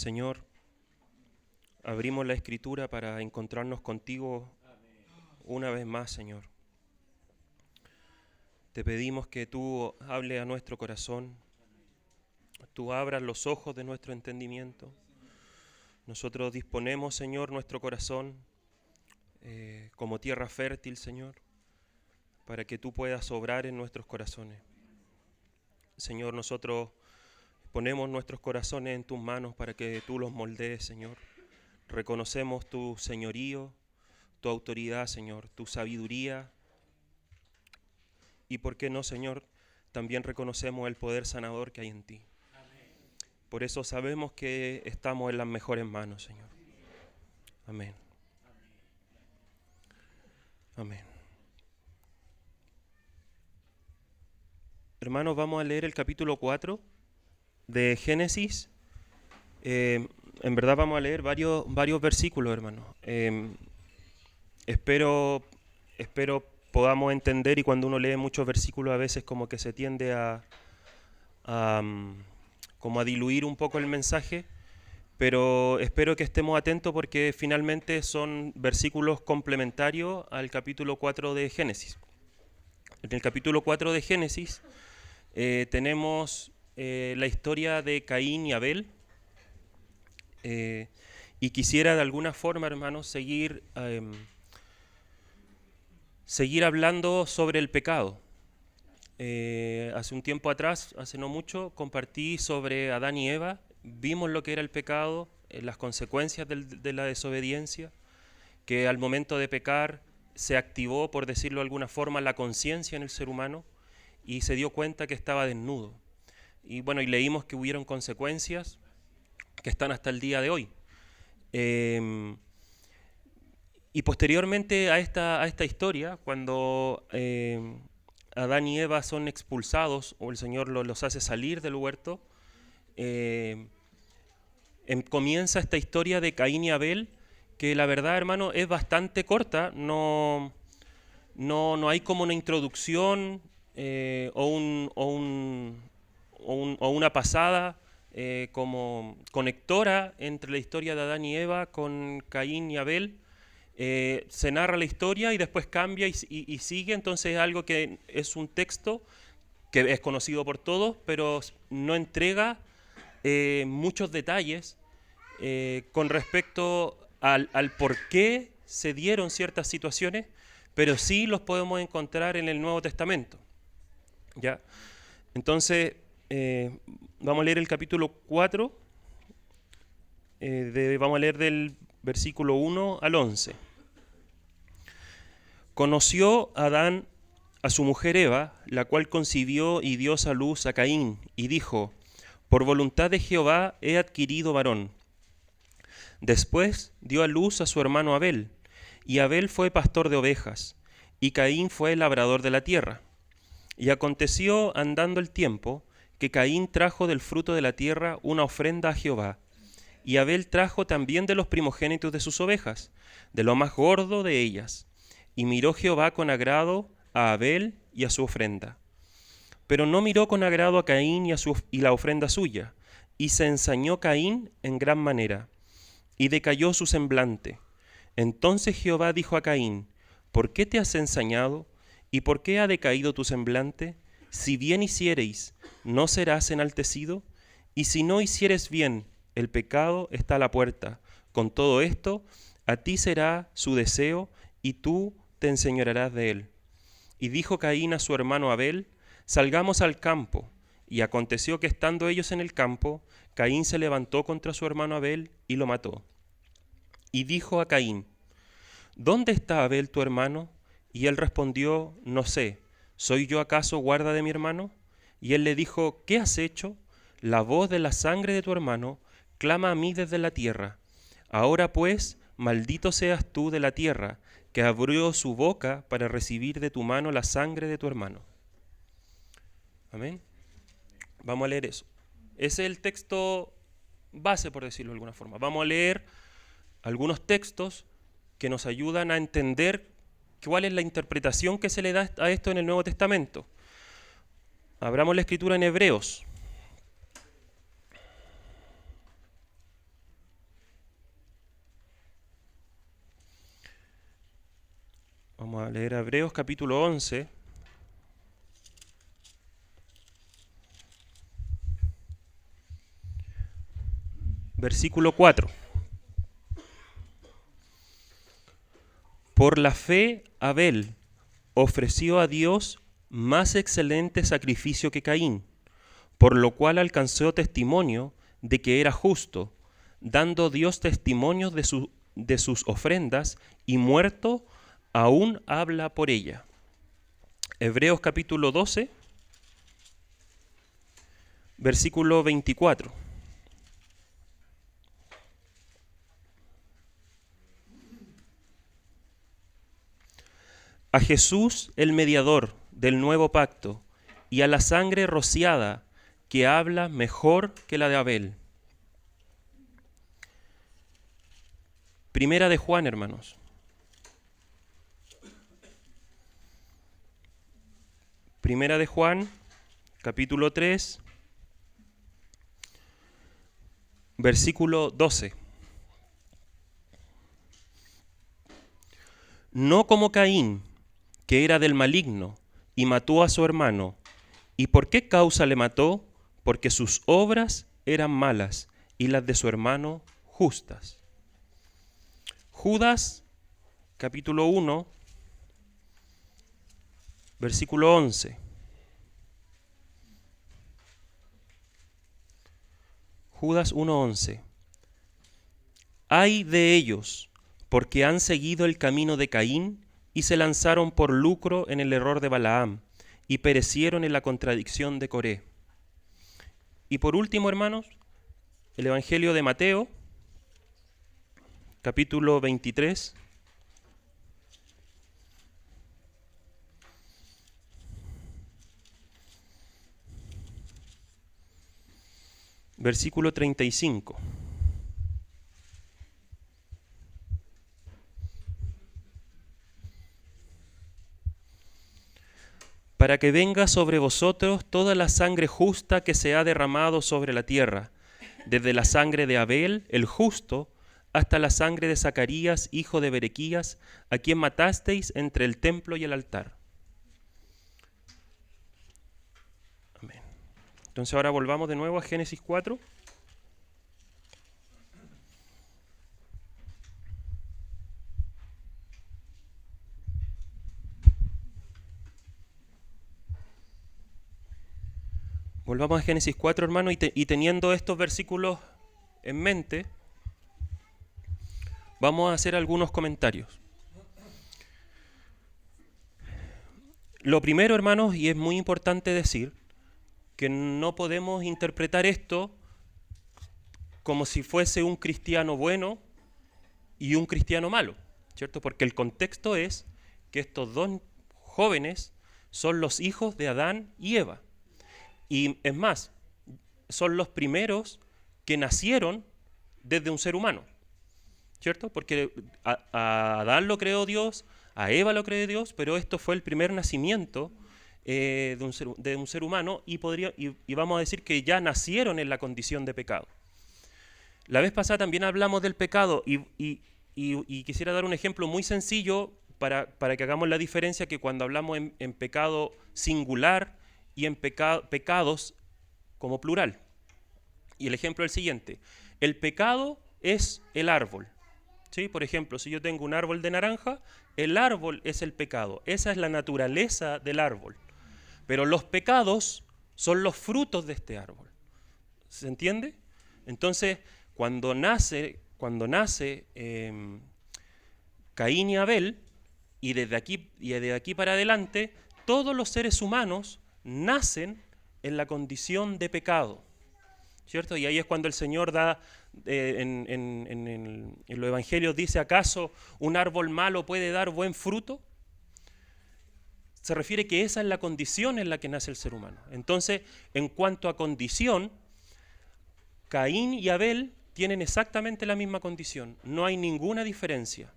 Señor, abrimos la Escritura para encontrarnos contigo una vez más, Señor. Te pedimos que tú hables a nuestro corazón, tú abras los ojos de nuestro entendimiento. Nosotros disponemos, Señor, nuestro corazón como tierra fértil, Señor, para que tú puedas obrar en nuestros corazones. Señor, nosotros ponemos nuestros corazones en tus manos para que tú los moldees, Señor. Reconocemos tu señorío, tu autoridad, Señor, tu sabiduría. Y por qué no, Señor, también reconocemos el poder sanador que hay en ti. Por eso sabemos que estamos en las mejores manos, Señor. Amén. Amén. Hermanos, vamos a leer el capítulo 4 de Génesis. En verdad vamos a leer varios versículos, hermanos. Espero podamos entender, y cuando uno lee muchos versículos a veces como que se tiende como a diluir un poco el mensaje, pero espero que estemos atentos porque finalmente son versículos complementarios al capítulo 4 de Génesis. En el capítulo 4 de Génesis tenemos la historia de Caín y Abel, y quisiera de alguna forma, hermanos, seguir hablando sobre el pecado. Hace un tiempo atrás, hace no mucho, compartí sobre Adán y Eva. Vimos lo que era el pecado, las consecuencias de la desobediencia, que al momento de pecar se activó, por decirlo de alguna forma, la conciencia en el ser humano y se dio cuenta que estaba desnudo. Y bueno, y leímos que hubieron consecuencias que están hasta el día de hoy. Y posteriormente a esta historia, cuando Adán y Eva son expulsados o el Señor los hace salir del huerto, comienza esta historia de Caín y Abel, que la verdad, hermano, es bastante corta. No hay como una introducción o una pasada como conectora entre la historia de Adán y Eva con Caín y Abel. Se narra la historia y después cambia y sigue. Entonces es algo que es un texto que es conocido por todos, pero no entrega muchos detalles con respecto al por qué se dieron ciertas situaciones, pero sí los podemos encontrar en el Nuevo Testamento. ¿Ya? Entonces, vamos a leer el capítulo 4, vamos a leer del versículo 1 al 11. Conoció Adán a su mujer Eva, la cual concibió y dio a luz a Caín, y dijo: por voluntad de Jehová he adquirido varón. Después dio a luz a su hermano Abel, y Abel fue pastor de ovejas, y Caín fue labrador de la tierra. Y aconteció, andando el tiempo, que Caín trajo del fruto de la tierra una ofrenda a Jehová, y Abel trajo también de los primogénitos de sus ovejas, de lo más gordo de ellas. Y miró Jehová con agrado a Abel y a su ofrenda. Pero no miró con agrado a Caín y la ofrenda suya, y se ensañó Caín en gran manera, y decayó su semblante. Entonces Jehová dijo a Caín: ¿por qué te has ensañado? ¿Y por qué ha decaído tu semblante? Si bien hiciereis, ¿no serás enaltecido? Y si no hicieres bien, el pecado está a la puerta. Con todo esto, a ti será su deseo, y tú te enseñorearás de él. Y dijo Caín a su hermano Abel: salgamos al campo. Y aconteció que estando ellos en el campo, Caín se levantó contra su hermano Abel y lo mató. Y dijo a Caín: ¿dónde está Abel tu hermano? Y él respondió: no sé, ¿soy yo acaso guarda de mi hermano? Y él le dijo: ¿qué has hecho? La voz de la sangre de tu hermano clama a mí desde la tierra. Ahora pues, maldito seas tú de la tierra, que abrió su boca para recibir de tu mano la sangre de tu hermano. Amén. Vamos a leer eso. Ese es el texto base, por decirlo de alguna forma. Vamos a leer algunos textos que nos ayudan a entender cuál es la interpretación que se le da a esto en el Nuevo Testamento. Abramos la escritura en Hebreos. Vamos a leer Hebreos capítulo 11. Versículo 4. Por la fe, Abel ofreció a Dios más excelente sacrificio que Caín, por lo cual alcanzó testimonio de que era justo, dando Dios testimonio de sus ofrendas, y muerto aún habla por ella. Hebreos capítulo 12, versículo 24. A Jesús el mediador del nuevo pacto, y a la sangre rociada que habla mejor que la de Abel. Primera de Juan, hermanos. Primera de Juan, capítulo 3, versículo 12. No como Caín, que era del maligno, y mató a su hermano. ¿Y por qué causa le mató? Porque sus obras eran malas, y las de su hermano justas. Judas, capítulo 1, versículo 11. Judas 1:11. Ay de ellos, porque han seguido el camino de Caín y se lanzaron por lucro en el error de Balaam y perecieron en la contradicción de Coré. Y por último, hermanos, el Evangelio de Mateo, capítulo 23, versículo 35. Para que venga sobre vosotros toda la sangre justa que se ha derramado sobre la tierra, desde la sangre de Abel, el justo, hasta la sangre de Zacarías, hijo de Berequías, a quien matasteis entre el templo y el altar. Amén. Entonces ahora volvamos de nuevo a Génesis 4. Volvamos a Génesis 4, hermano, y teniendo estos versículos en mente, vamos a hacer algunos comentarios. Lo primero, hermanos, y es muy importante decir, que no podemos interpretar esto como si fuese un cristiano bueno y un cristiano malo, ¿cierto? Porque el contexto es que estos dos jóvenes son los hijos de Adán y Eva. Y es más, son los primeros que nacieron desde un ser humano, ¿cierto? Porque a Adán lo creó Dios, a Eva lo creó Dios, pero esto fue el primer nacimiento de un ser humano y vamos a decir que ya nacieron en la condición de pecado. La vez pasada también hablamos del pecado y quisiera dar un ejemplo muy sencillo para que hagamos la diferencia que cuando hablamos en pecado singular y en pecados como plural. Y el ejemplo es el siguiente. El pecado es el árbol, ¿sí? Por ejemplo, si yo tengo un árbol de naranja, el árbol es el pecado. Esa es la naturaleza del árbol. Pero los pecados son los frutos de este árbol. ¿Se entiende? Entonces, cuando nace Caín y Abel, y desde aquí para adelante, todos los seres humanos nacen en la condición de pecado, ¿cierto? Y ahí es cuando el Señor da, en los evangelios dice, ¿acaso un árbol malo puede dar buen fruto? Se refiere que esa es la condición en la que nace el ser humano. Entonces, en cuanto a condición, Caín y Abel tienen exactamente la misma condición. No hay ninguna diferencia.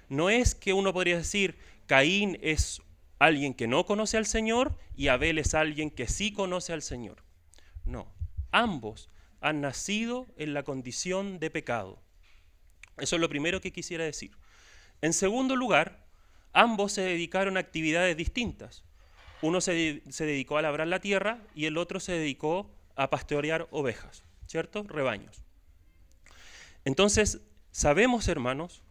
No es que uno podría decir, Caín es alguien que no conoce al Señor y Abel es alguien que sí conoce al Señor. No, ambos han nacido en la condición de pecado. Eso es lo primero que quisiera decir. En segundo lugar, ambos se dedicaron a actividades distintas. Uno se dedicó a labrar la tierra y el otro se dedicó a pastorear ovejas, ¿cierto? Rebaños. Entonces, sabemos, hermanos,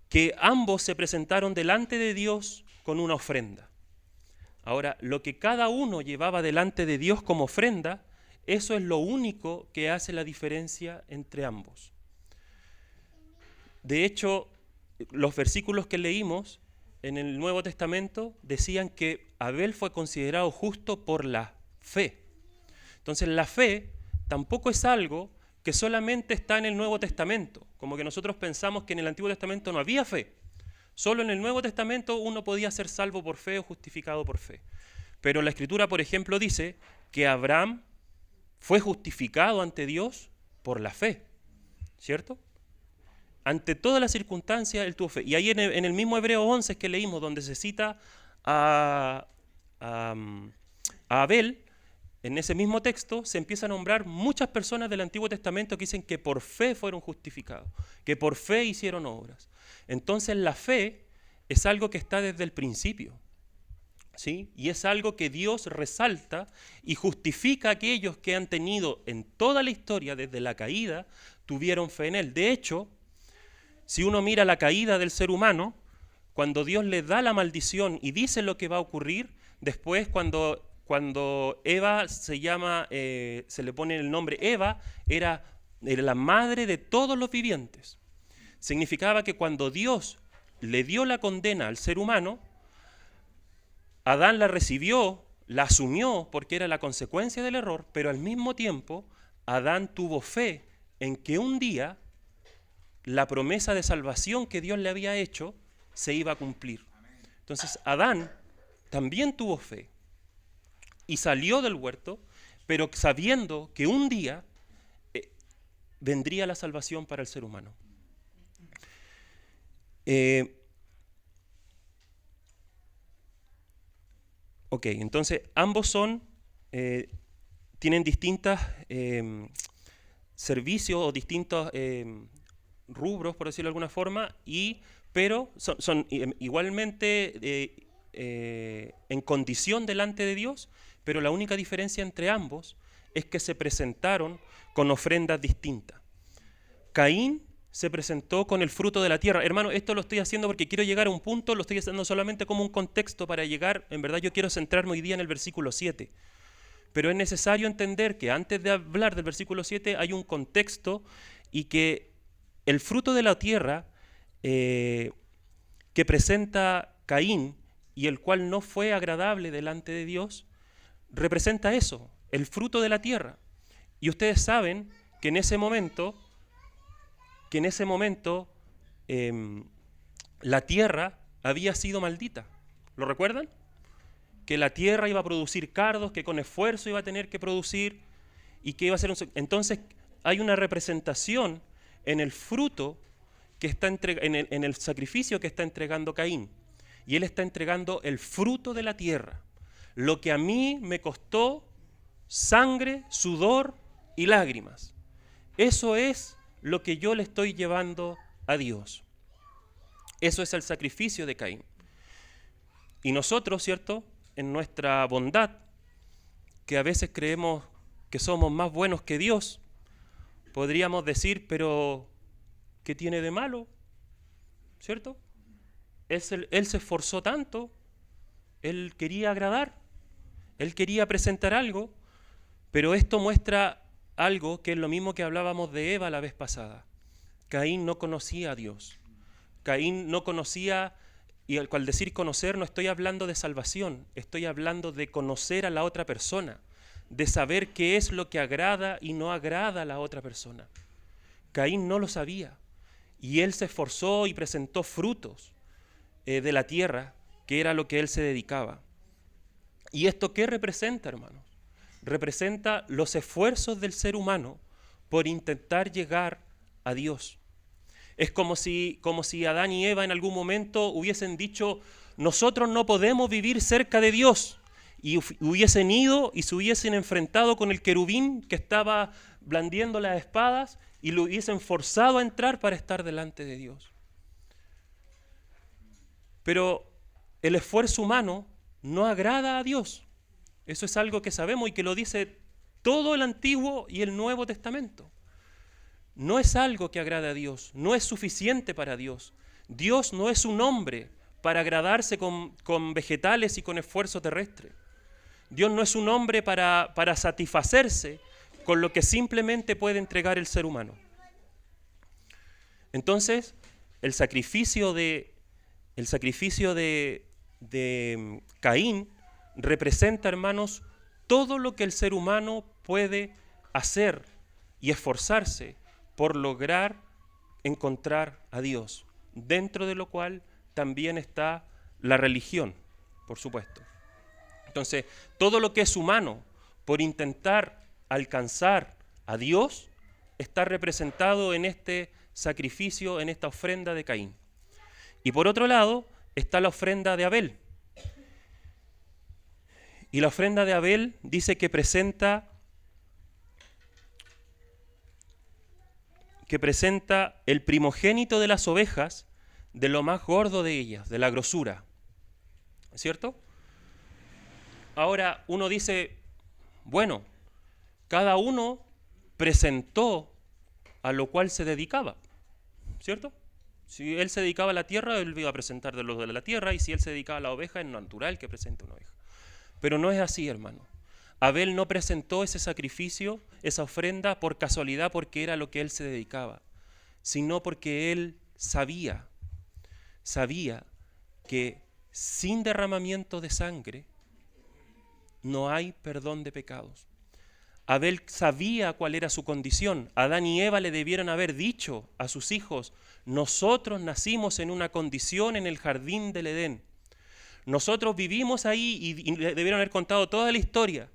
que ambos se presentaron delante de Dios con una ofrenda. Ahora, lo que cada uno llevaba delante de Dios como ofrenda, eso es lo único que hace la diferencia entre ambos. De hecho, los versículos que leímos en el Nuevo Testamento decían que Abel fue considerado justo por la fe. Entonces, la fe tampoco es algo que solamente está en el Nuevo Testamento, como que nosotros pensamos que en el Antiguo Testamento no había fe. Solo en el Nuevo Testamento uno podía ser salvo por fe o justificado por fe. Pero la Escritura, por ejemplo, dice que Abraham fue justificado ante Dios por la fe, ¿cierto? Ante todas las circunstancias él tuvo fe. Y ahí en el mismo Hebreos 11 que leímos, donde se cita a Abel, en ese mismo texto se empieza a nombrar muchas personas del Antiguo Testamento que dicen que por fe fueron justificados, que por fe hicieron obras. Entonces la fe es algo que está desde el principio, ¿sí? Y es algo que Dios resalta y justifica a aquellos que han tenido en toda la historia, desde la caída, tuvieron fe en Él. De hecho, si uno mira la caída del ser humano, cuando Dios le da la maldición y dice lo que va a ocurrir, después cuando Eva se le pone el nombre Eva, era la madre de todos los vivientes. Significaba que cuando Dios le dio la condena al ser humano, Adán la recibió, la asumió porque era la consecuencia del error, pero al mismo tiempo Adán tuvo fe en que un día la promesa de salvación que Dios le había hecho se iba a cumplir. Entonces Adán también tuvo fe y salió del huerto, pero sabiendo que un día vendría la salvación para el ser humano. Entonces ambos tienen distintos servicios o distintos rubros, por decirlo de alguna forma, pero son igualmente en condición delante de Dios, pero la única diferencia entre ambos es que se presentaron con ofrendas distintas. Caín se presentó con el fruto de la tierra. Hermano, esto lo estoy haciendo porque quiero llegar a un punto, lo estoy haciendo solamente como un contexto para llegar, en verdad yo quiero centrarme hoy día en el versículo 7. Pero es necesario entender que antes de hablar del versículo 7 hay un contexto y que el fruto de la tierra que presenta Caín y el cual no fue agradable delante de Dios, representa eso, el fruto de la tierra. Y ustedes saben que en ese momento la tierra había sido maldita. ¿Lo recuerdan? Que la tierra iba a producir cardos, que con esfuerzo iba a tener que producir y que iba a ser Entonces hay una representación en el fruto que está en el sacrificio que está entregando Caín. Y él está entregando el fruto de la tierra, lo que a mí me costó sangre, sudor y lágrimas. Eso es lo que yo le estoy llevando a Dios. Eso es el sacrificio de Caín. Y nosotros, ¿cierto?, en nuestra bondad, que a veces creemos que somos más buenos que Dios, podríamos decir, pero ¿qué tiene de malo? ¿Cierto? Él se esforzó tanto, él quería agradar, él quería presentar algo, pero esto muestra algo que es lo mismo que hablábamos de Eva la vez pasada. Caín no conocía a Dios. Caín no conocía, y al decir conocer no estoy hablando de salvación, estoy hablando de conocer a la otra persona, de saber qué es lo que agrada y no agrada a la otra persona. Caín no lo sabía y él se esforzó y presentó frutos de la tierra, que era lo que él se dedicaba. ¿Y esto qué representa, hermanos? Representa los esfuerzos del ser humano por intentar llegar a Dios. Es como si Adán y Eva en algún momento hubiesen dicho, nosotros no podemos vivir cerca de Dios, y hubiesen ido y se hubiesen enfrentado con el querubín que estaba blandiendo las espadas y lo hubiesen forzado a entrar para estar delante de Dios. Pero el esfuerzo humano no agrada a Dios. Eso es algo que sabemos y que lo dice todo el Antiguo y el Nuevo Testamento. No es algo que agrade a Dios, no es suficiente para Dios. Dios no es un hombre para agradarse con vegetales y con esfuerzo terrestre. Dios no es un hombre para satisfacerse con lo que simplemente puede entregar el ser humano. Entonces, el sacrificio de Caín representa, hermanos, todo lo que el ser humano puede hacer y esforzarse por lograr encontrar a Dios, dentro de lo cual también está la religión, por supuesto. Entonces, todo lo que es humano por intentar alcanzar a Dios está representado en este sacrificio, en esta ofrenda de Caín. Y por otro lado está la ofrenda de Abel. Y la ofrenda de Abel dice que presenta el primogénito de las ovejas, de lo más gordo de ellas, de la grosura. ¿Es cierto? Ahora uno dice, bueno, cada uno presentó a lo cual se dedicaba, ¿cierto? Si él se dedicaba a la tierra, él iba a presentar de los de la tierra, y si él se dedicaba a la oveja, es natural que presente una oveja. Pero no es así, hermano. Abel no presentó ese sacrificio, esa ofrenda, por casualidad, porque era lo que él se dedicaba, sino porque él sabía que sin derramamiento de sangre no hay perdón de pecados. Abel sabía cuál era su condición. Adán y Eva le debieron haber dicho a sus hijos: nosotros nacimos en una condición en el jardín del Edén. Nosotros vivimos ahí, y le debieron haber contado toda la historia.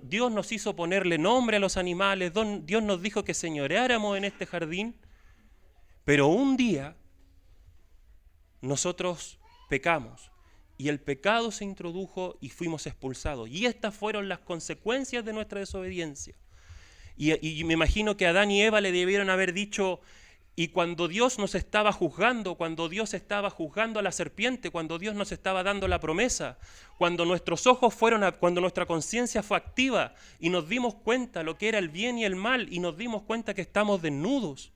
Dios nos hizo ponerle nombre a los animales, Dios nos dijo que señoreáramos en este jardín, pero un día nosotros pecamos y el pecado se introdujo y fuimos expulsados. Y estas fueron las consecuencias de nuestra desobediencia. Y me imagino que Adán y Eva le debieron haber dicho: y cuando Dios nos estaba juzgando, cuando Dios estaba juzgando a la serpiente, cuando Dios nos estaba dando la promesa, cuando nuestros ojos cuando nuestra conciencia fue activa y nos dimos cuenta lo que era el bien y el mal, y nos dimos cuenta que estamos desnudos,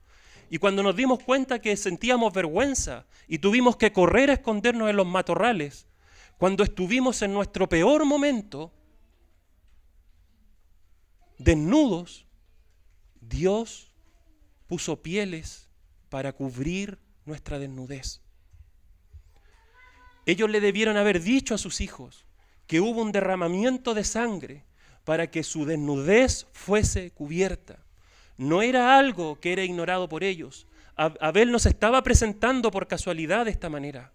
y cuando nos dimos cuenta que sentíamos vergüenza y tuvimos que correr a escondernos en los matorrales, cuando estuvimos en nuestro peor momento, desnudos, Dios puso pieles para cubrir nuestra desnudez. Ellos le debieron haber dicho a sus hijos que hubo un derramamiento de sangre para que su desnudez fuese cubierta. No era algo que era ignorado por ellos. Abel no se estaba presentando por casualidad de esta manera.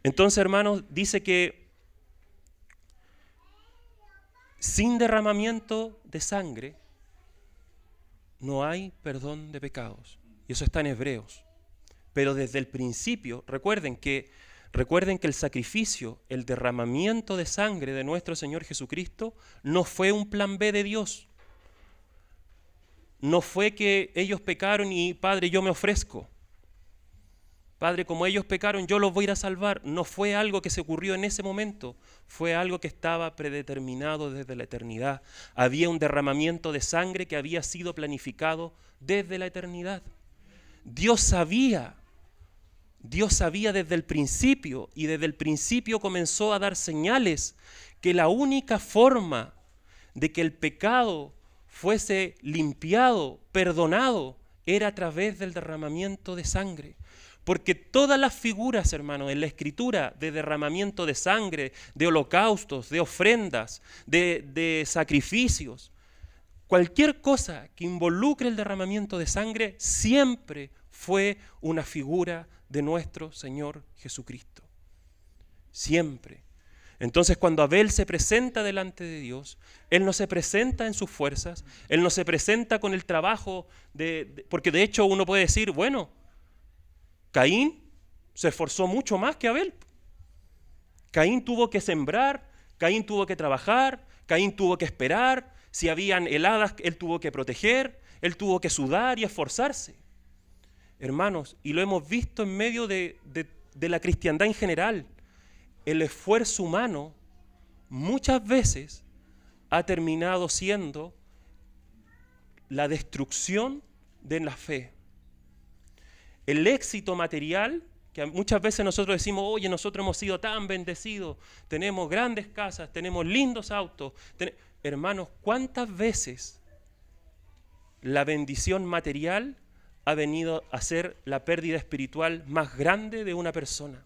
Entonces, hermanos, dice que sin derramamiento de sangre no hay perdón de pecados. Y eso está en Hebreos. Pero desde el principio, recuerden que el sacrificio, el derramamiento de sangre de nuestro Señor Jesucristo no fue un plan B de Dios. No fue que ellos pecaron y Padre, yo me ofrezco. Padre, como ellos pecaron, yo los voy a ir a salvar. No fue algo que se ocurrió en ese momento, fue algo que estaba predeterminado desde la eternidad. Había un derramamiento de sangre que había sido planificado desde la eternidad. Dios sabía desde el principio, y desde el principio comenzó a dar señales que la única forma de que el pecado fuese limpiado, perdonado, era a través del derramamiento de sangre. Porque todas las figuras, hermanos, en la Escritura de derramamiento de sangre, de holocaustos, de ofrendas, de sacrificios, cualquier cosa que involucre el derramamiento de sangre siempre fue una figura de nuestro Señor Jesucristo. Siempre. Entonces, cuando Abel se presenta delante de Dios, él no se presenta en sus fuerzas, él no se presenta con el trabajo porque de hecho uno puede decir, bueno, Caín se esforzó mucho más que Abel. Caín tuvo que sembrar, Caín tuvo que trabajar, Caín tuvo que esperar, si habían heladas él tuvo que proteger, él tuvo que sudar y esforzarse. Hermanos, y lo hemos visto en medio de de la cristiandad en general. El esfuerzo humano muchas veces ha terminado siendo la destrucción de la fe. El éxito material, que muchas veces nosotros decimos, oye, nosotros hemos sido tan bendecidos, tenemos grandes casas, tenemos lindos autos. Hermanos, ¿cuántas veces la bendición material ha venido a ser la pérdida espiritual más grande de una persona?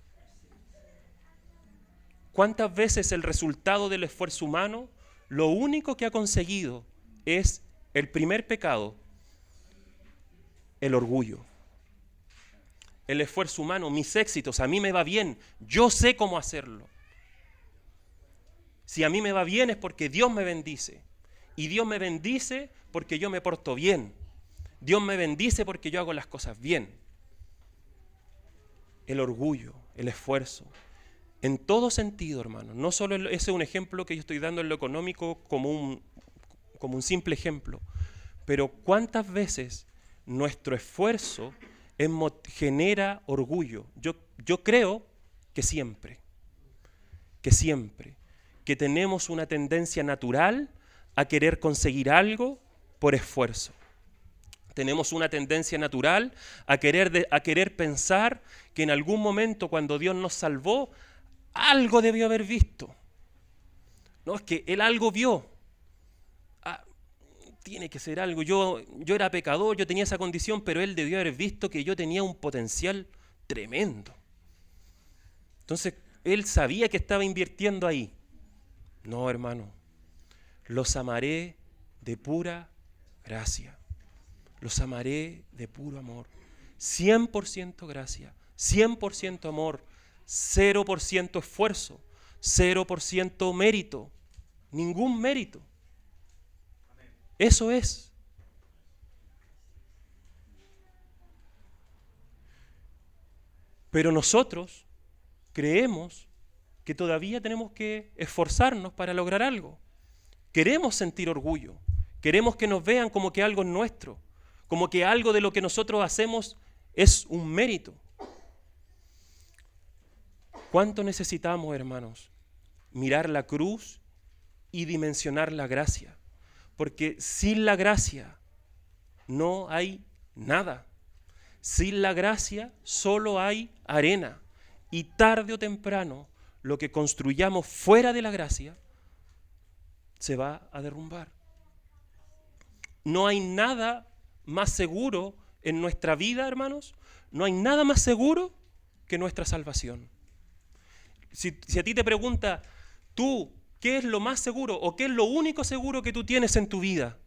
¿Cuántas veces el resultado del esfuerzo humano, lo único que ha conseguido es el primer pecado, el orgullo? El esfuerzo humano, mis éxitos, a mí me va bien, yo sé cómo hacerlo. Si a mí me va bien es porque Dios me bendice. Y Dios me bendice porque yo me porto bien. Dios me bendice porque yo hago las cosas bien. El orgullo, el esfuerzo. En todo sentido, hermano. No solo ese es un ejemplo que yo estoy dando en lo económico como un simple ejemplo. Pero ¿cuántas veces nuestro esfuerzo genera orgullo? Yo creo que siempre. Que tenemos una tendencia natural a querer conseguir algo por esfuerzo. Tenemos una tendencia natural a querer pensar que en algún momento cuando Dios nos salvó, algo debió haber visto. No, es que Él algo vio. Tiene que ser algo. Yo era pecador, yo tenía esa condición, pero Él debió haber visto que yo tenía un potencial tremendo. Entonces, Él sabía que estaba invirtiendo ahí. No, hermano. Los amaré de pura gracia. Los amaré de puro amor. 100% gracia, 100% amor, 0% esfuerzo, 0% mérito, ningún mérito. Eso es. Pero nosotros creemos que todavía tenemos que esforzarnos para lograr algo. Queremos sentir orgullo, queremos que nos vean como que algo es nuestro, como que algo de lo que nosotros hacemos es un mérito. ¿Cuánto necesitamos, hermanos, mirar la cruz y dimensionar la gracia? Porque sin la gracia no hay nada. Sin la gracia solo hay arena. Y tarde o temprano, lo que construyamos fuera de la gracia se va a derrumbar. No hay nada más seguro en nuestra vida, hermanos. No hay nada más seguro que nuestra salvación. Si a ti te pregunta, tú, ¿qué es lo más seguro o qué es lo único seguro que tú tienes en tu vida?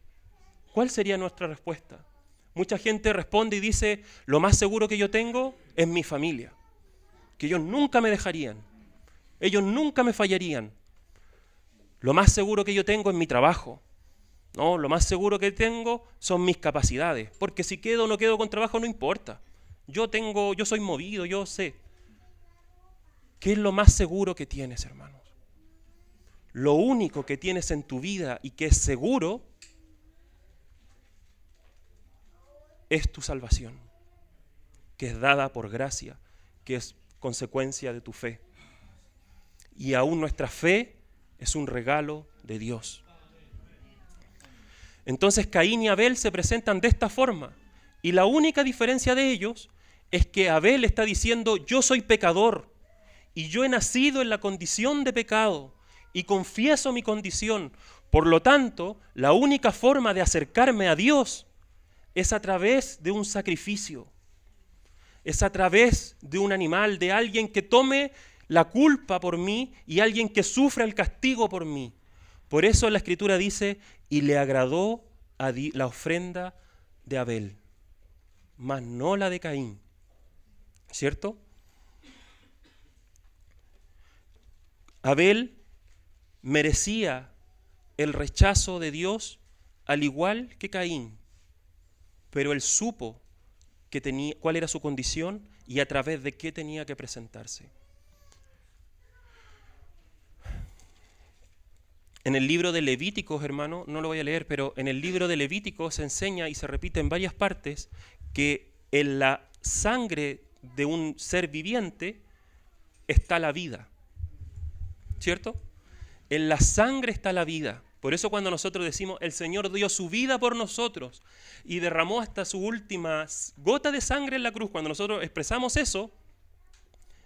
¿Cuál sería nuestra respuesta? Mucha gente responde y dice, lo más seguro que yo tengo es mi familia. Que ellos nunca me dejarían. Ellos nunca me fallarían. Lo más seguro que yo tengo es mi trabajo. No, lo más seguro que tengo son mis capacidades. Porque si quedo o no quedo con trabajo no importa. Yo soy movido, yo sé. ¿Qué es lo más seguro que tienes, hermanos? Lo único que tienes en tu vida y que es seguro es tu salvación, que es dada por gracia, que es consecuencia de tu fe. Y aún nuestra fe es un regalo de Dios. Entonces Caín y Abel se presentan de esta forma. Y la única diferencia de ellos es que Abel está diciendo, yo soy pecador y yo he nacido en la condición de pecado y confieso mi condición. Por lo tanto, la única forma de acercarme a Dios es a través de un sacrificio. Es a través de un animal, de alguien que tome la culpa por mí y alguien que sufra el castigo por mí. Por eso la Escritura dice, y le agradó a la ofrenda de Abel, mas no la de Caín. ¿Cierto? Abel merecía el rechazo de Dios al igual que Caín, pero él supo cuál era su condición y a través de qué tenía que presentarse. En el libro de Levíticos, hermano, no lo voy a leer, pero en el libro de Levíticos se enseña y se repite en varias partes que en la sangre de un ser viviente está la vida, ¿cierto? En la sangre está la vida. Por eso cuando nosotros decimos, el Señor dio su vida por nosotros y derramó hasta su última gota de sangre en la cruz, cuando nosotros expresamos eso,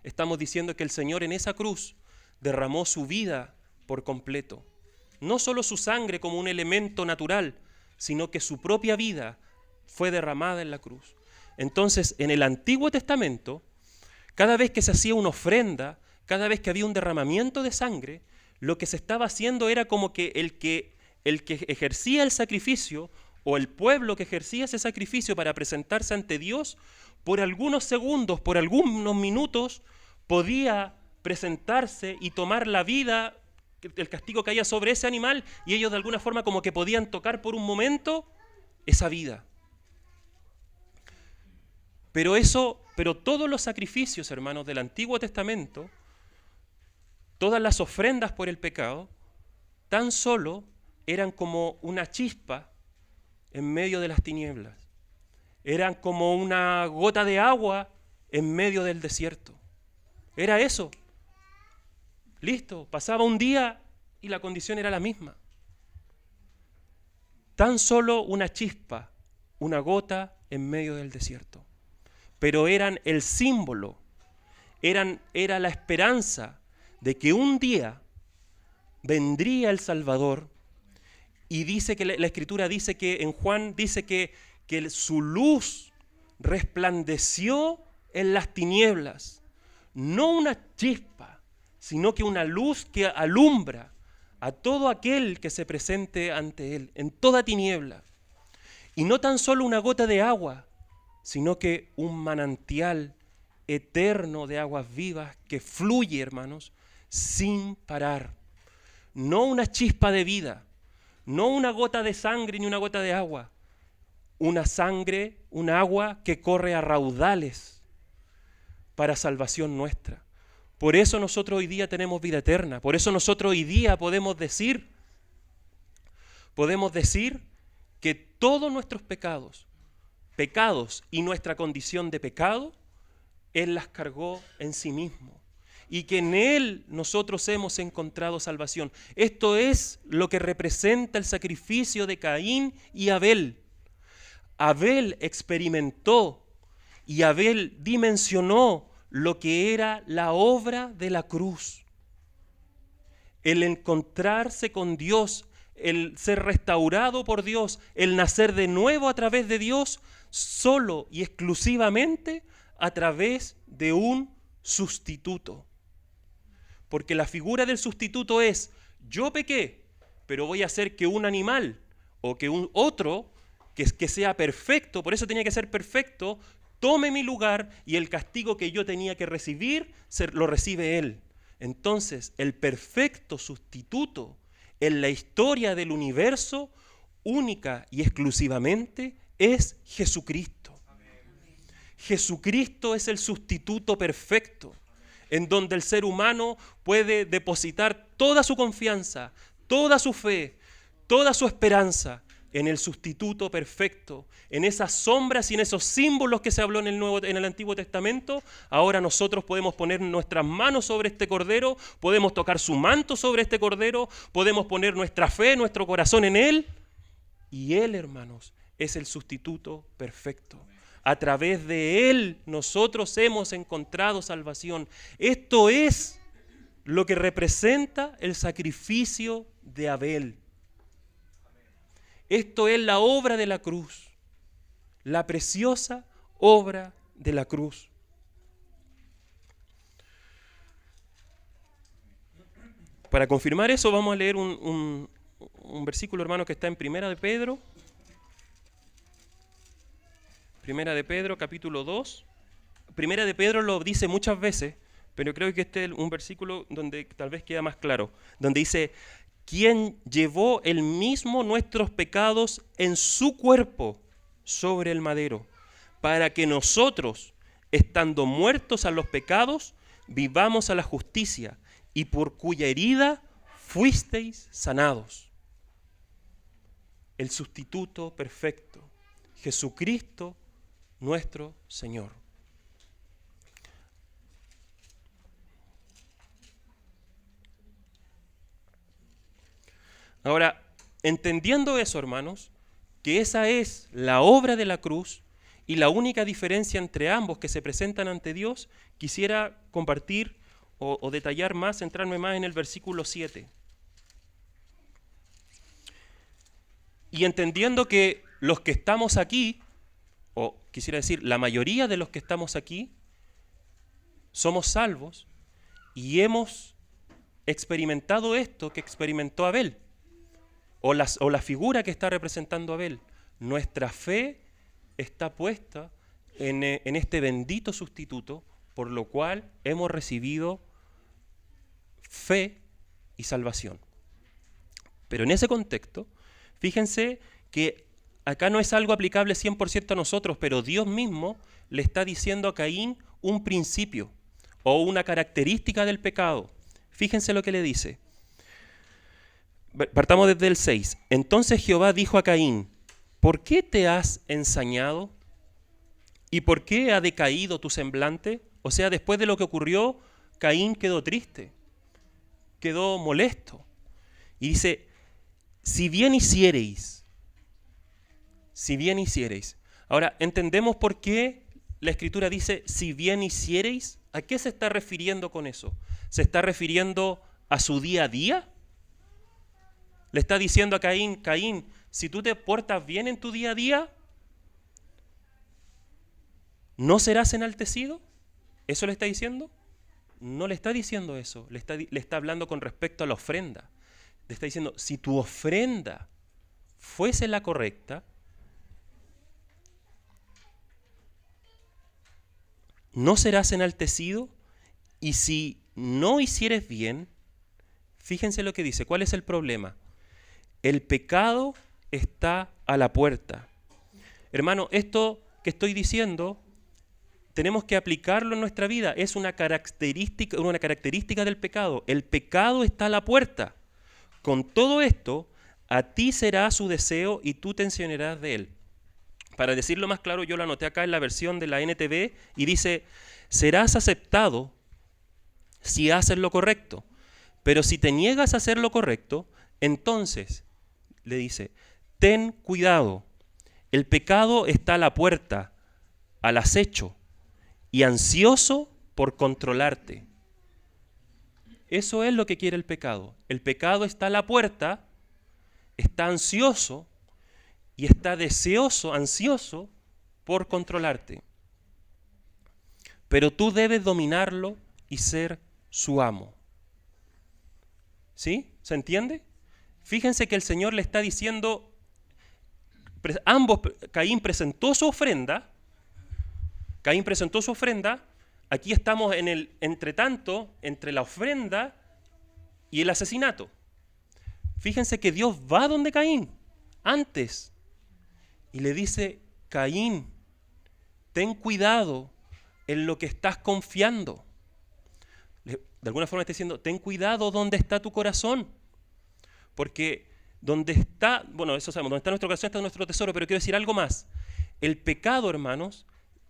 estamos diciendo que el Señor en esa cruz derramó su vida por completo. No solo su sangre como un elemento natural, sino que su propia vida fue derramada en la cruz. Entonces, en el Antiguo Testamento, cada vez que se hacía una ofrenda, cada vez que había un derramamiento de sangre, lo que se estaba haciendo era como que el que ejercía el sacrificio, o el pueblo que ejercía ese sacrificio para presentarse ante Dios, por algunos segundos, por algunos minutos, podía presentarse y tomar la vida, el castigo que haya sobre ese animal, y ellos de alguna forma como que podían tocar por un momento esa vida. Pero todos los sacrificios, hermanos, del Antiguo Testamento, todas las ofrendas por el pecado, tan solo eran como una chispa en medio de las tinieblas. Eran como una gota de agua en medio del desierto. Era eso. Listo, pasaba un día y la condición era la misma. Tan solo una chispa, una gota en medio del desierto. Pero eran el símbolo, era la esperanza de que un día vendría el Salvador. Y dice que la Escritura dice que en Juan dice que su luz resplandeció en las tinieblas. No una chispa, sino que una luz que alumbra a todo aquel que se presente ante él, en toda tiniebla. Y no tan solo una gota de agua, sino que un manantial eterno de aguas vivas que fluye, hermanos, sin parar. No una chispa de vida, no una gota de sangre ni una gota de agua, una sangre, un agua que corre a raudales para salvación nuestra. Por eso nosotros hoy día tenemos vida eterna, por eso nosotros hoy día podemos decir que todos nuestros pecados y nuestra condición de pecado, Él las cargó en sí mismo. Y que en Él nosotros hemos encontrado salvación. Esto es lo que representa el sacrificio de Caín y Abel. Abel experimentó y Abel dimensionó lo que era la obra de la cruz. El encontrarse con Dios, el ser restaurado por Dios, el nacer de nuevo a través de Dios, solo y exclusivamente a través de un sustituto. Porque la figura del sustituto es, yo pequé, pero voy a hacer que un animal o que un otro que sea perfecto, por eso tenía que ser perfecto, tome mi lugar y el castigo que yo tenía que recibir, lo recibe Él. Entonces, el perfecto sustituto en la historia del universo, única y exclusivamente, es Jesucristo. Jesucristo es el sustituto perfecto, en donde el ser humano puede depositar toda su confianza, toda su fe, toda su esperanza en el sustituto perfecto, en esas sombras y en esos símbolos que se habló en el Antiguo Testamento. Ahora nosotros podemos poner nuestras manos sobre este Cordero, podemos tocar su manto sobre este Cordero, podemos poner nuestra fe, nuestro corazón en Él, y Él, hermanos, es el sustituto perfecto. A través de Él nosotros hemos encontrado salvación. Esto es lo que representa el sacrificio de Abel. Esto es la obra de la cruz, la preciosa obra de la cruz. Para confirmar eso vamos a leer un versículo, hermano, que está en Primera de Pedro. Primera de Pedro, capítulo 2. Primera de Pedro lo dice muchas veces, pero creo que este es un versículo donde tal vez queda más claro, donde dice, quien llevó él mismo nuestros pecados en su cuerpo sobre el madero, para que nosotros, estando muertos a los pecados, vivamos a la justicia, y por cuya herida fuisteis sanados. El sustituto perfecto, Jesucristo nuestro Señor. Ahora, entendiendo eso, hermanos, que esa es la obra de la cruz y la única diferencia entre ambos que se presentan ante Dios, quisiera compartir o detallar más, centrarme más en el versículo 7. Y entendiendo que los que estamos aquí, o quisiera decir, la mayoría de los que estamos aquí, somos salvos y hemos experimentado esto que experimentó Abel, o la figura que está representando Abel. Nuestra fe está puesta en este bendito sustituto, por lo cual hemos recibido fe y salvación. Pero en ese contexto, fíjense que acá no es algo aplicable 100% a nosotros, pero Dios mismo le está diciendo a Caín un principio o una característica del pecado. Fíjense lo que le dice. Partamos desde el 6. Entonces Jehová dijo a Caín: ¿por qué te has ensañado? ¿Y por qué ha decaído tu semblante? O sea, después de lo que ocurrió, Caín quedó triste, quedó molesto. Y dice, si bien hiciereis. Ahora, ¿entendemos por qué la Escritura dice, si bien hiciereis? ¿A qué se está refiriendo con eso? ¿Se está refiriendo a su día a día? Le está diciendo a Caín, Caín, si tú te portas bien en tu día a día, ¿no serás enaltecido? ¿Eso le está diciendo? No le está diciendo eso, le está hablando con respecto a la ofrenda. Le está diciendo, si tu ofrenda fuese la correcta, no serás enaltecido, y si no hicieres bien, fíjense lo que dice, ¿cuál es el problema? El pecado está a la puerta. Hermano, esto que estoy diciendo, tenemos que aplicarlo en nuestra vida. Es una característica del pecado. El pecado está a la puerta. Con todo esto, a ti será su deseo y tú te enseñarás de él. Para decirlo más claro, yo lo anoté acá en la versión de la NTV y dice, serás aceptado si haces lo correcto. Pero si te niegas a hacer lo correcto, entonces, le dice, ten cuidado. El pecado está a la puerta, al acecho y ansioso por controlarte. Eso es lo que quiere el pecado. El pecado está a la puerta, está ansioso y está ansioso por controlarte. Pero tú debes dominarlo y ser su amo. ¿Sí? ¿Se entiende? Fíjense que el Señor le está diciendo, Caín presentó su ofrenda, aquí estamos en el entretanto, entre la ofrenda y el asesinato. Fíjense que Dios va donde Caín, antes, y le dice, Caín, ten cuidado en lo que estás confiando. De alguna forma está diciendo, ten cuidado donde está tu corazón. Porque donde está, bueno, eso sabemos, donde está nuestro corazón está nuestro tesoro, pero quiero decir algo más. El pecado, hermanos,